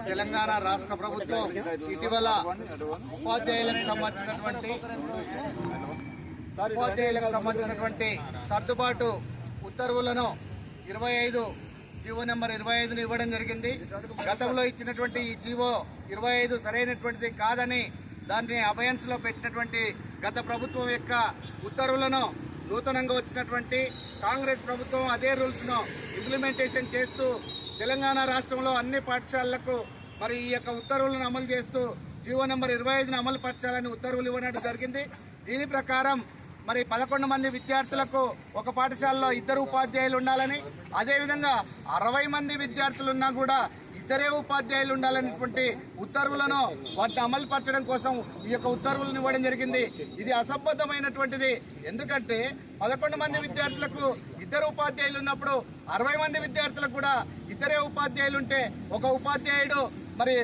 తెలంగాణ రాష్ట్ర ప్రభుత్వం ఇటీవల ఉపాధ్యాయులకు సంబంధించినటువంటి సర్దుబాటు ఉత్తర్వులను 25 జీవో నెంబర్ 25ను ఇవ్వడం జరిగింది. గతంలో ఇచ్చినటువంటి ఈ జీవో 25 సరైనటువంటిది కాదని దాన్ని అబయన్స్ లో పెట్టినటువంటి గత ప్రభుత్వం యొక్క ఉత్తర్వులను నూతనంగా వచ్చినటువంటి కాంగ్రెస్ ప్రభుత్వం అదే రూల్స్ ను ఇంప్లిమెంటేషన్ చేస్తూ తెలంగాణ రాష్ట్రంలో అన్ని పాఠశాలలకు మరి ఈ యొక్క ఉత్తర్వులను అమలు చేస్తూ జీవో నెంబర్ 25ను అమలు పరచాలని ఉత్తర్వులు ఇవ్వడం జరిగింది. దీని ప్రకారం మరి 11 మంది విద్యార్థులకు ఒక పాఠశాలలో 2 ఉపాధ్యాయులు ఉండాలని, అదేవిధంగా 60 మంది విద్యార్థులున్నా కూడా 2 ఉపాధ్యాయులు ఉండాలనేటువంటి ఉత్తర్వులను వాటిని అమలు పరచడం కోసం ఈ యొక్క ఉత్తర్వులను ఇవ్వడం జరిగింది. ఇది అసంబద్ధమైనటువంటిది. ఎందుకంటే 11 మంది విద్యార్థులకు 2 ఉపాధ్యాయులు ఉన్నప్పుడు 60 మంది విద్యార్థులకు కూడా 2 ఉపాధ్యాయులు ఉంటే ఒక ఉపాధ్యాయుడు మరి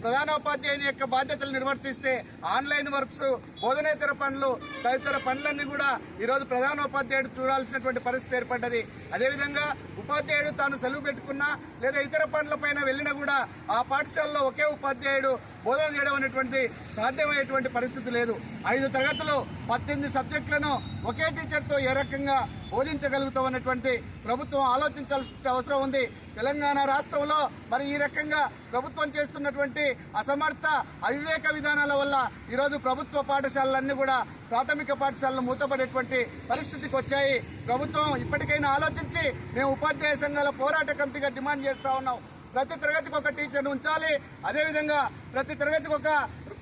ప్రధానోపాధ్యాయుని యొక్క బాధ్యతలు నిర్వర్తిస్తే ఆన్లైన్ వర్క్స్, బోధనేతర పనులు, తదితర పనులన్నీ కూడా ఈరోజు ప్రధానోపాధ్యాయుడు చూడాల్సినటువంటి పరిస్థితి ఏర్పడ్డది. అదేవిధంగా ఉపాధ్యాయుడు తాను సెలవు పెట్టుకున్నా లేదా ఇతర పనులపైన వెళ్ళినా కూడా ఆ పాఠశాలలో ఒకే ఉపాధ్యాయుడు బోధన చేయడం అనేటువంటి సాధ్యమయ్యేటువంటి పరిస్థితి లేదు. 5 తరగతులు 18 సబ్జెక్టులను ఒకే టీచర్తో ఏ రకంగా బోధించగలుగుతాం అన్నటువంటి ప్రభుత్వం ఆలోచించాల్సిన అవసరం ఉంది. తెలంగాణ రాష్ట్రంలో మరి ఈ రకంగా ప్రభుత్వం చేస్తున్నటువంటి అసమర్థ అవివేక విధానాల వల్ల ఈరోజు ప్రభుత్వ పాఠశాలలన్నీ కూడా ప్రాథమిక పాఠశాలలు మూతపడేటువంటి పరిస్థితికి వచ్చాయి. ప్రభుత్వం ఇప్పటికైనా ఆలోచించి మేము ఉపాధ్యాయ సంఘాల పోరాట కమిటీగా డిమాండ్ చేస్తా ఉన్నాం. ప్రతి తరగతికి ఒక టీచర్ను ఉంచాలి, అదేవిధంగా ప్రతి తరగతికి ఒక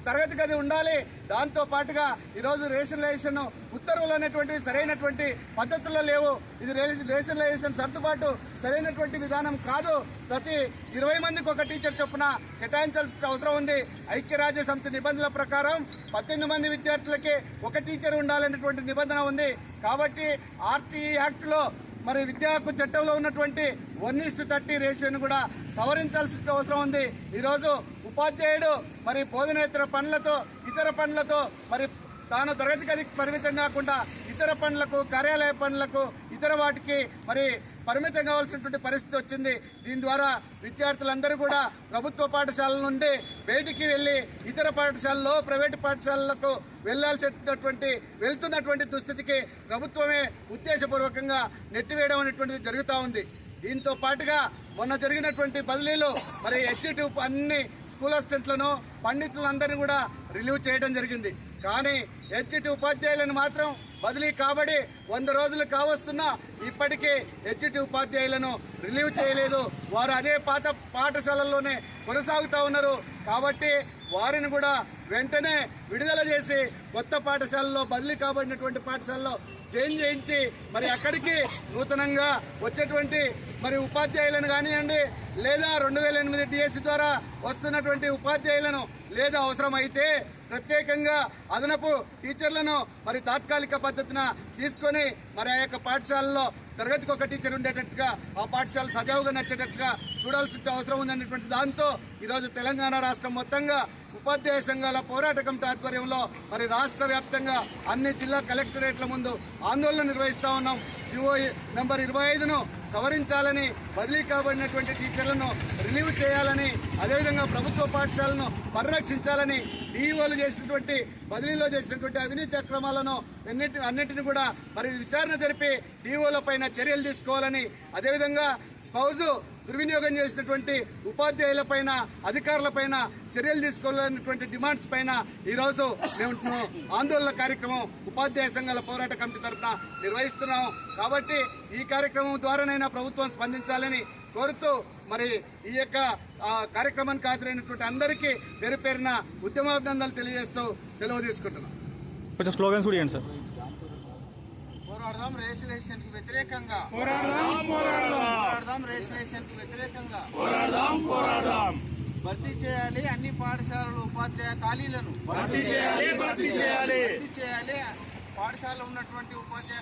తరగతి గది ఉండాలి. దాంతో పాటుగా ఈరోజు రేషనలైజేషన్ ఉత్తర్వులు అనేటువంటివి సరైనటువంటి పద్ధతుల్లో లేవు. ఇది రేషనలైజేషన్ సర్దుబాటు సరైనటువంటి విధానం కాదు. ప్రతి 20 మందికి ఒక టీచర్ చొప్పున కేటాయించాల్సిన అవసరం ఉంది. ఐక్యరాజ్య సమితి నిబంధనల ప్రకారం 18 మంది విద్యార్థులకి ఒక టీచర్ ఉండాలనేటువంటి నిబంధన ఉంది. కాబట్టి ఆర్టీఈ యాక్ట్ లో మరి విద్యా హక్కు చట్టంలో ఉన్నటువంటి 1:30 రేషియోను కూడా సవరించాల్సిన అవసరం ఉంది. ఈరోజు ఉపాధ్యాయుడు మరి బోధనేతర పనులతో, ఇతర పనులతో మరి తాను తరగతి గదికి పరిమితం కాకుండా ఇతర పనులకు, కార్యాలయ పనులకు, ఇతర వాటికి మరి పరిమితం కావాల్సినటువంటి పరిస్థితి వచ్చింది. దీని ద్వారా విద్యార్థులందరూ కూడా ప్రభుత్వ పాఠశాలల నుండి బయటికి వెళ్లి ఇతర పాఠశాలలో, ప్రైవేటు పాఠశాలలకు వెళ్తున్నటువంటి దుస్థితికి ప్రభుత్వమే ఉద్దేశపూర్వకంగా నెట్టివేయడం అనేటువంటిది జరుగుతూ ఉంది. దీంతో పాటుగా మొన్న జరిగినటువంటి బదిలీలు మరి హెచ్ఈటి అన్ని స్కూల్ అసిస్టెంట్లను, పండితులందరినీ కూడా రిలీవ్ చేయడం జరిగింది. కానీ హెచ్ఈటి ఉపాధ్యాయులను మాత్రం బదిలీ కాబడి 100 రోజులు కావస్తున్నా ఇప్పటికీ హెచ్ఈటి ఉపాధ్యాయులను రిలీవ్ చేయలేదు. వారు అదే పాత పాఠశాలల్లోనే కొనసాగుతూ ఉన్నారు. కాబట్టి వారిని కూడా వెంటనే విడుదల చేసి కొత్త పాఠశాలలో, బదిలీ కాబడినటువంటి పాఠశాలలో చేంజ్ చేయించి మరి అక్కడికి నూతనంగా వచ్చేటువంటి మరి ఉపాధ్యాయులను కానివ్వండి, లేదా 2008 డిఎస్సి ద్వారా వస్తున్నటువంటి ఉపాధ్యాయులను, లేదా అవసరమైతే ప్రత్యేకంగా అదనపు టీచర్లను మరి తాత్కాలిక పద్ధతిన తీసుకొని మరి ఆ యొక్క పాఠశాలలో తరగతికి ఒక టీచర్ ఉండేటట్టుగా, ఆ పాఠశాల సజావుగా నచ్చేటట్టుగా చూడాల్సిన అవసరం ఉందనేటువంటి దాంతో ఈరోజు తెలంగాణ రాష్ట్రం మొత్తంగా ఉపాధ్యాయ సంఘాల పోరాట కమిటీ ఆధ్వర్యంలో మరి రాష్ట్ర వ్యాప్తంగా అన్ని జిల్లా కలెక్టరేట్ల ముందు ఆందోళన నిర్వహిస్తా ఉన్నాం. జీవో నెంబర్ 25ను సవరించాలని, బదిలీ కాబడినటువంటి టీచర్లను రిలీవ్ చేయాలని, అదేవిధంగా ప్రభుత్వ పాఠశాలను పరిరక్షించాలని, డిఈఓలు చేసినటువంటి బదిలీలో చేసినటువంటి అవినీతి అక్రమాలను అన్నింటినీ కూడా మరి విచారణ జరిపి డిఈఓల పైన చర్యలు తీసుకోవాలని, అదేవిధంగా స్పౌజు దుర్వినియోగం చేసినటువంటి ఉపాధ్యాయుల పైన, అధికారుల పైన చర్యలు తీసుకోవాలనేటువంటి డిమాండ్స్ పైన ఈరోజు మేము ఆందోళన కార్యక్రమం ఉపాధ్యాయ సంఘాల పోరాట కమిటీ తరఫున నిర్వహిస్తున్నాం. కాబట్టి ఈ కార్యక్రమం ద్వారానైనా ప్రభుత్వం స్పందించాలని కోరుతూ మరి ఈ యొక్క కార్యక్రమానికి హాజరైనటువంటి అందరికీ పేరు పేరున ఉద్యమాభినందనలు తెలియజేస్తూ సెలవు తీసుకుంటున్నాం. కొంచెం స్లోగన్స్ కూడా ఇవ్వండి సార్. పోరాడదాం రేషనలైజేషన్ కు వ్యతిరేకంగా, పోరాడదాం రేషనలైజేషన్ కు వ్యతిరేకంగా, భర్తీ చేయాలి అన్ని పాఠశాలలు ఉపాధ్యాయ ఖాళీలను, భర్తీ చేయాలి పాఠశాలలో ఉన్నటువంటి ఉపాధ్యాయ